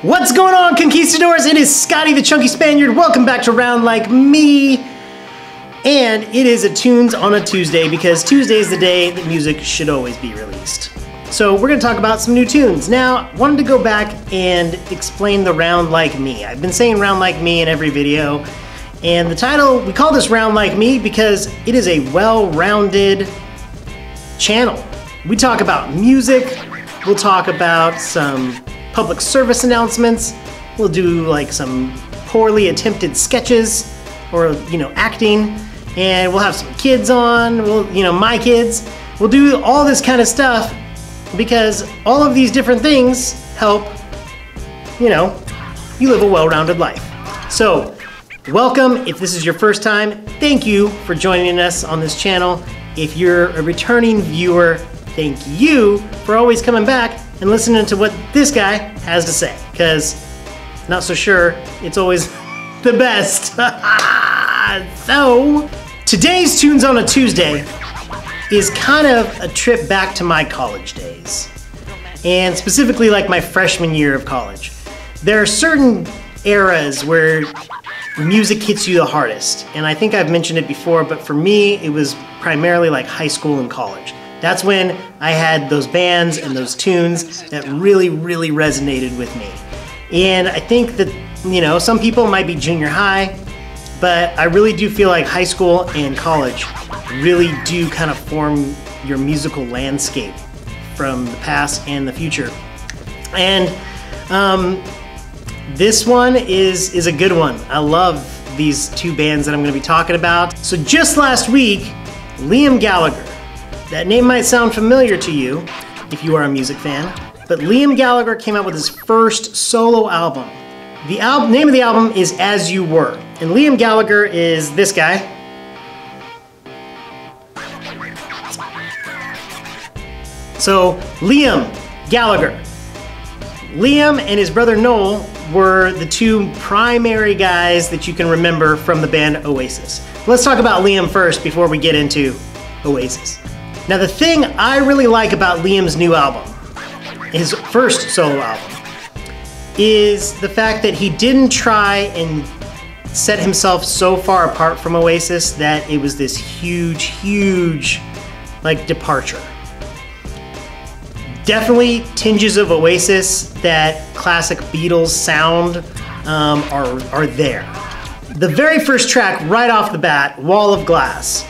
What's going on, Conquistadors? It is Scotty the Chunky Spaniard. Welcome back to Round Like Me. And it is a Tunes on a Tuesday because Tuesday is the day that music should always be released. So we're going to talk about some new tunes. Now, I wanted to go back and explain the Round Like Me. I've been saying Round Like Me in every video. And the title, we call this Round Like Me because it is a well-rounded channel. We talk about music, we'll talk about some public service announcements, we'll do like some poorly attempted sketches or, acting, and we'll have some kids on, my kids. We'll do all this kind of stuff because all of these different things help, you live a well-rounded life. So, welcome. If this is your first time, thank you for joining us on this channel. If you're a returning viewer, thank you for always coming back and listening to what this guy has to say, because not so sure it's always the best. So, today's Tunes on a Tuesday is kind of a trip back to my college days, and specifically like my freshman year of college. There are certain eras where music hits you the hardest, and I think I've mentioned it before, but for me it was primarily like high school and college. That's when I had those bands and those tunes that really, really resonated with me. And I think that, some people might be junior high, but I really do feel like high school and college really do kind of form your musical landscape from the past and the future. And this one is a good one. I love these two bands that I'm going to be talking about. So just last week, Liam Gallagher. That name might sound familiar to you if you are a music fan, but Liam Gallagher came out with his first solo album. The name of the album is As You Were, and Liam Gallagher is this guy. So, Liam Gallagher. Liam and his brother Noel were the two primary guys that you can remember from the band Oasis. Let's talk about Liam first before we get into Oasis. Now, the thing I really like about Liam's new album, his first solo album, is the fact that he didn't try and set himself so far apart from Oasis that it was this huge, departure. Definitely tinges of Oasis, that classic Beatles sound are there. The very first track, right off the bat, Wall of Glass,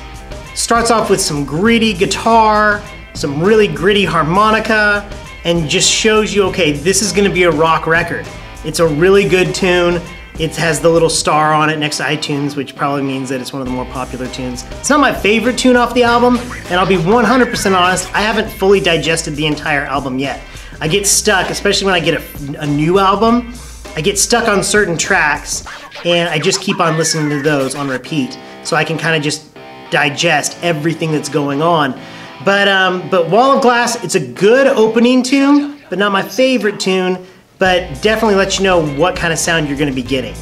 starts off with some gritty guitar, some really gritty harmonica, and just shows you, okay, this is gonna be a rock record. It's a really good tune. It has the little star on it next to iTunes, which probably means that it's one of the more popular tunes. It's not my favorite tune off the album, and I'll be 100% honest, I haven't fully digested the entire album yet. I get stuck, especially when I get a new album, I get stuck on certain tracks, and I just keep on listening to those on repeat, so I can kind of just digest everything that's going on. But Wall of Glass, it's a good opening tune, but not my favorite tune, but definitely lets you know what kind of sound you're gonna be getting.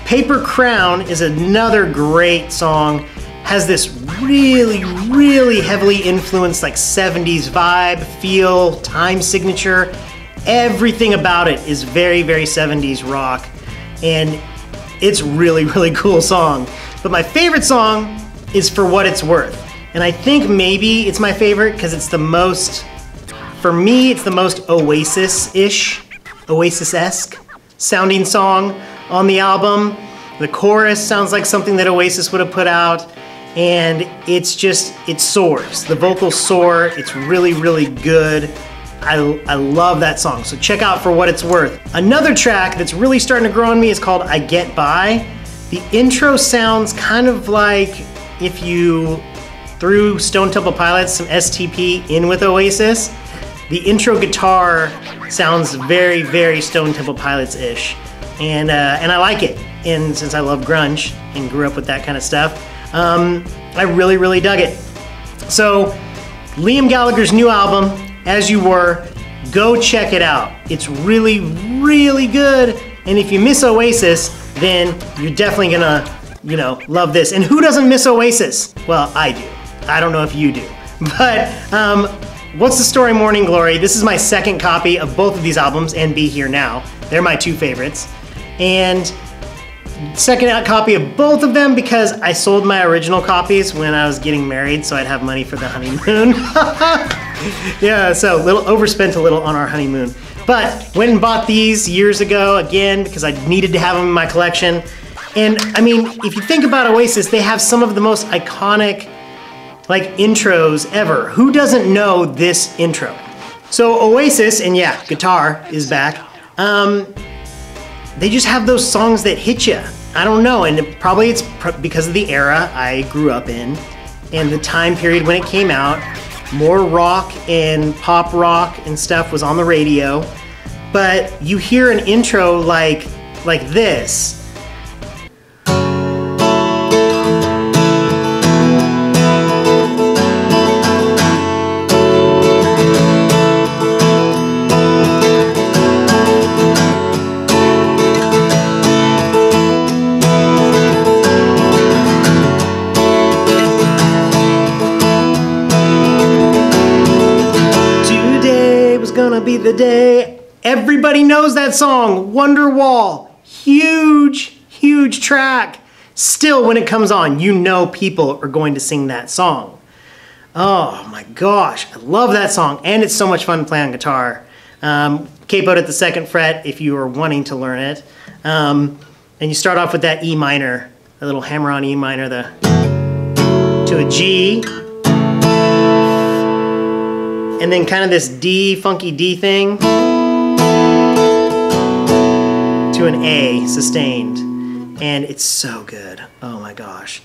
Paper Crown is another great song, has this really heavily influenced 70s vibe, feel, time signature. Everything about it is very 70s rock, and it's really cool song. But my favorite song is For What It's Worth. And I think maybe it's my favorite because it's the most, for me, it's the most Oasis-ish, Oasis-esque sounding song on the album. The chorus sounds like something that Oasis would have put out, and it soars. The vocals soar, it's really good. I love that song, so check out For What It's Worth. Another track that's really starting to grow on me is called I Get By. The intro sounds kind of like if you threw Stone Temple Pilots, some STP in with Oasis. The intro guitar sounds very Stone Temple Pilots-ish, and I like it. And since I love grunge and grew up with that kind of stuff, I really dug it. So, Liam Gallagher's new album, As You Were, go check it out. It's really good, and if you miss Oasis, then you're definitely gonna love this. And who doesn't miss Oasis? Well, I do. I don't know if you do. But What's the Story, Morning Glory? This is my second copy of both of these albums, and Be Here Now. They're my two favorites. And second copy of both of them because I sold my original copies when I was getting married, so I'd have money for the honeymoon. Yeah, so overspent a little on our honeymoon. But went and bought these years ago again because I needed to have them in my collection. And I mean, if you think about Oasis, they have some of the most iconic intros ever. Who doesn't know this intro? So Oasis, and yeah, guitar is back. They just have those songs that hit you. I don't know, and it's because of the era I grew up in and the time period when it came out. More rock and pop rock and stuff was on the radio, but you hear an intro like this. Be the day. Everybody knows that song, Wonderwall. Huge, huge track. Still, when it comes on, you know people are going to sing that song. Oh my gosh, I love that song, and it's so much fun to play on guitar. Capoed at the 2nd fret if you are wanting to learn it. And you start off with that E minor, a little hammer on E minor, to a G. And then kind of this D, funky D thing, to an A, sustained. And it's so good, oh my gosh.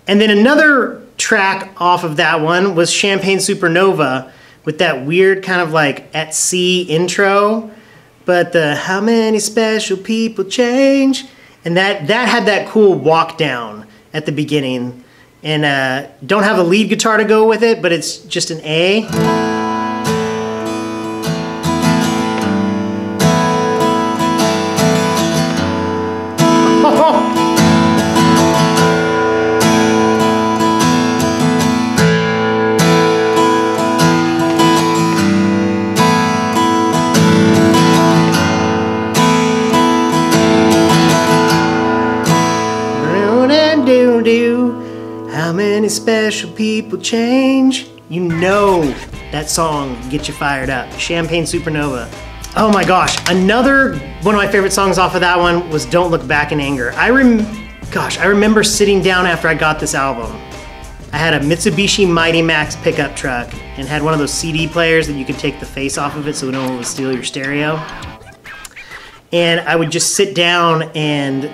And then another track off of that one was Champagne Supernova with that weird kind of at sea intro, but the how many special people change, and that had that cool walk down at the beginning. And don't have the lead guitar to go with it, but it's just an A. How many special people change? You know that song gets you fired up. Champagne Supernova. Oh my gosh, another one of my favorite songs off of that one was Don't Look Back in Anger. I remember sitting down after I got this album. I had a Mitsubishi Mighty Max pickup truck and had one of those CD players that you could take the face off of it so no one would steal your stereo. And I would just sit down and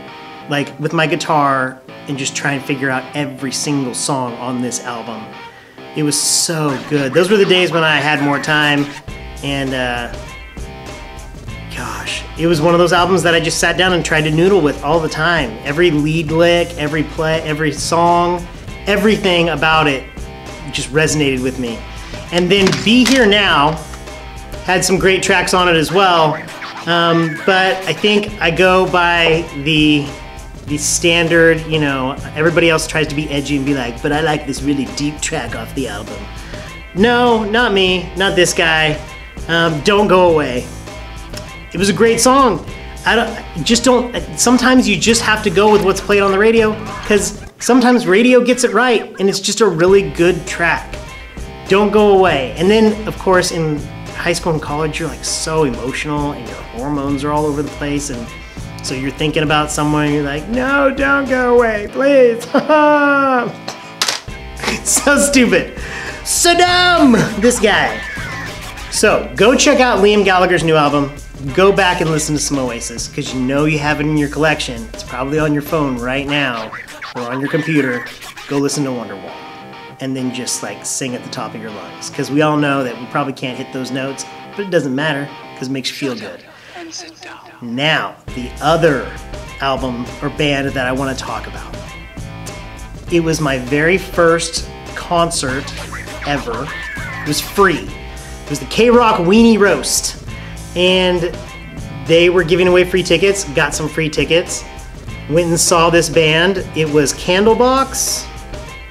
with my guitar and just try and figure out every single song on this album. It was so good. Those were the days when I had more time, and gosh, it was one of those albums that I just sat down and tried to noodle with all the time. Every lead lick, every play, every song, everything about it just resonated with me. And then Be Here Now had some great tracks on it as well, but I think I go by the standard, everybody else tries to be edgy and be like, but I like this really deep track off the album. No, not me, not this guy. Don't Go Away. It was a great song. Sometimes you just have to go with what's played on the radio, because sometimes radio gets it right and it's just a really good track. Don't Go Away. And then, of course, in high school and college, you're so emotional and your hormones are all over the place, and so you're thinking about someone and you're like, no, don't go away, please. So stupid. So dumb, this guy. So go check out Liam Gallagher's new album. Go back and listen to some Oasis, because you know you have it in your collection. It's probably on your phone right now or on your computer. Go listen to Wonderwall. And then just sing at the top of your lungs. Because we all know that we probably can't hit those notes, but it doesn't matter because it makes you feel good. Now, the other album or band that I want to talk about. It was my very first concert ever. It was free. It was the K-Rock Weenie Roast. And they were giving away free tickets, got some free tickets. Went and saw this band. It was Candlebox,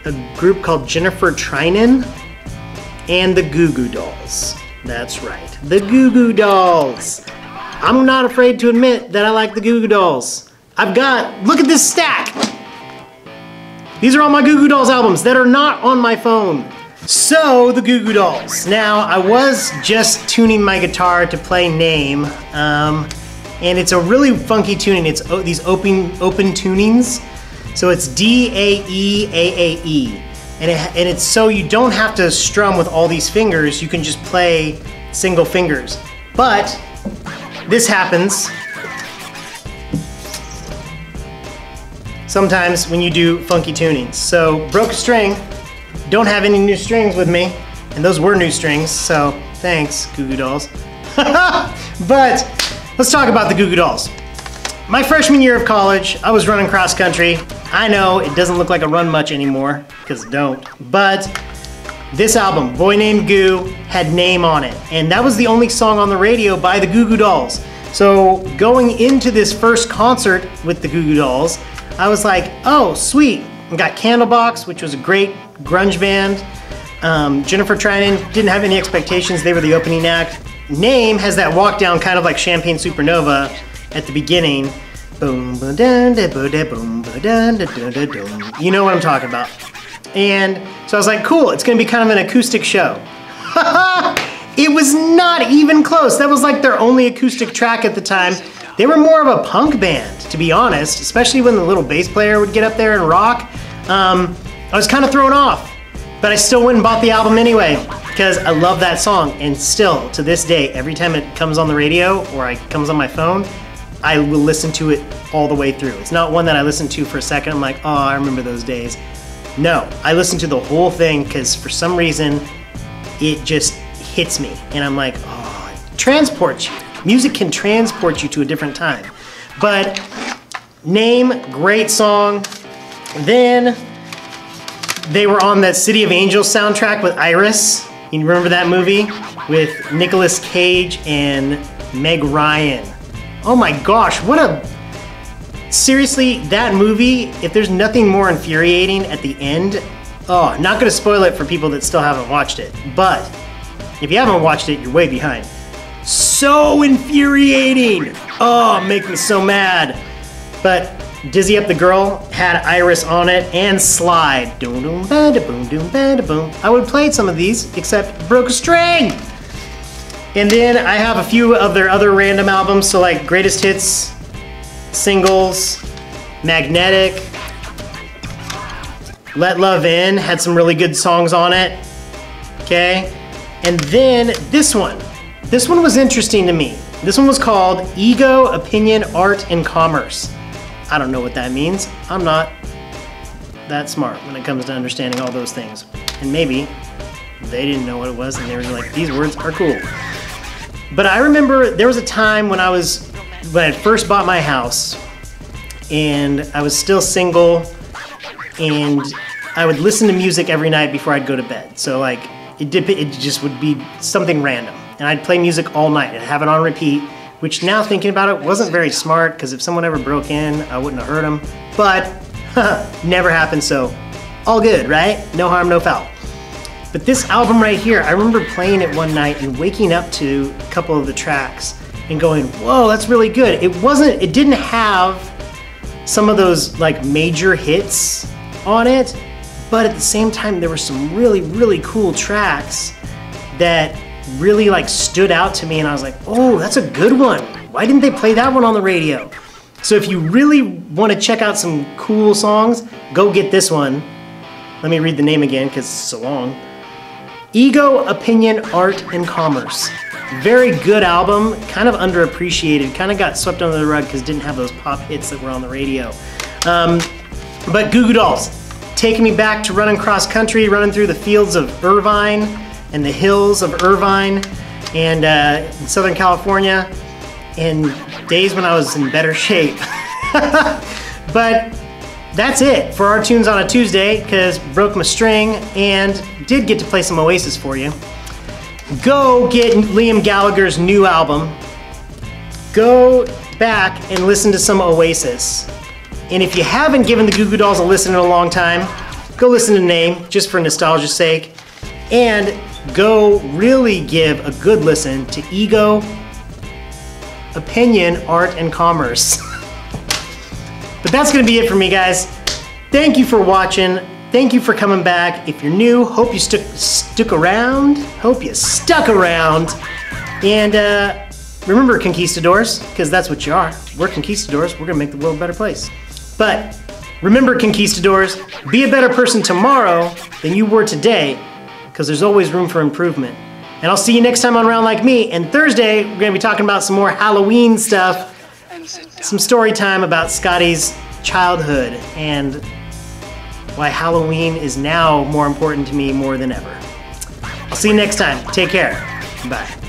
a group called Jennifer Trinan, and the Goo Goo Dolls. That's right, the Goo Goo Dolls. I'm not afraid to admit that I like the Goo Goo Dolls. Look at this stack. These are all my Goo Goo Dolls albums that are not on my phone. So, the Goo Goo Dolls. Now, I was just tuning my guitar to play Name, and it's a really funky tuning. It's these open tunings. So it's D, A, E, A, A, E. And it's so you don't have to strum with all these fingers, you can just play single fingers. But, this happens sometimes when you do funky tunings. So, broke a string. Don't have any new strings with me, and those were new strings, so thanks, Goo Goo Dolls. But let's talk about the Goo Goo Dolls. My freshman year of college, I was running cross country. I know it doesn't look like I run much anymore, because I don't, but this album, Boy Named Goo, had Name on it, and that was the only song on the radio by the Goo Goo Dolls. So going into this first concert with the Goo Goo Dolls, I was like, oh, sweet. We got Candlebox, which was a great grunge band. Jennifer Trinan, didn't have any expectations. They were the opening act. Name has that walk down kind of like Champagne Supernova at the beginning. Boom, ba dun da ba da boom, ba dun da da da dum. You know what I'm talking about. And so I was like, cool, it's gonna be kind of an acoustic show. It was not even close. That was like their only acoustic track at the time. They were more of a punk band, to be honest, especially when the little bass player would get up there and rock. I was kind of thrown off, but I still went and bought the album anyway, because I love that song. And still, to this day, every time it comes on the radio or it comes on my phone, I will listen to it all the way through. It's not one that I listen to for a second, I'm like, oh, I remember those days. No, I listen to the whole thing because for some reason, it just hits me. And I'm like, oh, it transports you. Music can transport you to a different time. But Name, great song. Then they were on that City of Angels soundtrack with Iris. You remember that movie? With Nicolas Cage and Meg Ryan. Oh my gosh, what a... Seriously, that movie, if there's nothing more infuriating at the end, oh, not gonna spoil it for people that still haven't watched it, but if you haven't watched it, you're way behind. So infuriating! Oh, make me so mad. But Dizzy Up the Girl had Iris on it and Slide. Doom doom ba da boom doom ba da boom. I would have played some of these, except broke a string. And then I have a few of their other random albums, so like Greatest Hits, Singles, Magnetic, Let Love In had some really good songs on it. Okay, and then this one. This one was interesting to me. This one was called Ego, Opinion, Art, and Commerce. I don't know what that means. I'm not that smart when it comes to understanding all those things. And maybe they didn't know what it was and they were like, these words are cool. But I remember there was a time when I had first bought my house and I was still single and I would listen to music every night before I'd go to bed. So like, it just would be something random. And I'd play music all night and have it on repeat, which now thinking about it wasn't very smart because if someone ever broke in, I wouldn't have heard them. But never happened, so all good, right? No harm, no foul. But this album right here, I remember playing it one night and waking up to a couple of the tracks and going, whoa, that's really good. It didn't have some of those like major hits on it, but at the same time, there were some really, really cool tracks that really like stood out to me and I was like, oh, that's a good one. Why didn't they play that one on the radio? So if you really want to check out some cool songs, go get this one. Let me read the name again because it's so long. Ego, Opinion, Art, and Commerce. Very good album, kind of underappreciated, kind of got swept under the rug because it didn't have those pop hits that were on the radio. But Goo Goo Dolls, taking me back to running cross country, running through the fields of Irvine and the hills of Irvine and in Southern California in days when I was in better shape. But that's it for our tunes on a Tuesday because broke my string and did get to play some Oasis for you. Go get Liam Gallagher's new album. Go back and listen to some Oasis. And if you haven't given the Goo Goo Dolls a listen in a long time, go listen to Name just for nostalgia's sake. And go really give a good listen to Ego, Opinion, Art, and Commerce. But that's gonna be it for me, guys. Thank you for watching. Thank you for coming back. If you're new, hope you stuck around. Hope you stuck around. And remember, conquistadors, because that's what you are. We're conquistadors. We're gonna make the world a better place. But remember, conquistadors, be a better person tomorrow than you were today, because there's always room for improvement. And I'll see you next time on Round Like Me. And Thursday, we're gonna be talking about some more Halloween stuff, some story time about Scotty's childhood and why Halloween is now more important to me more than ever. I'll see you next time. Take care. Bye.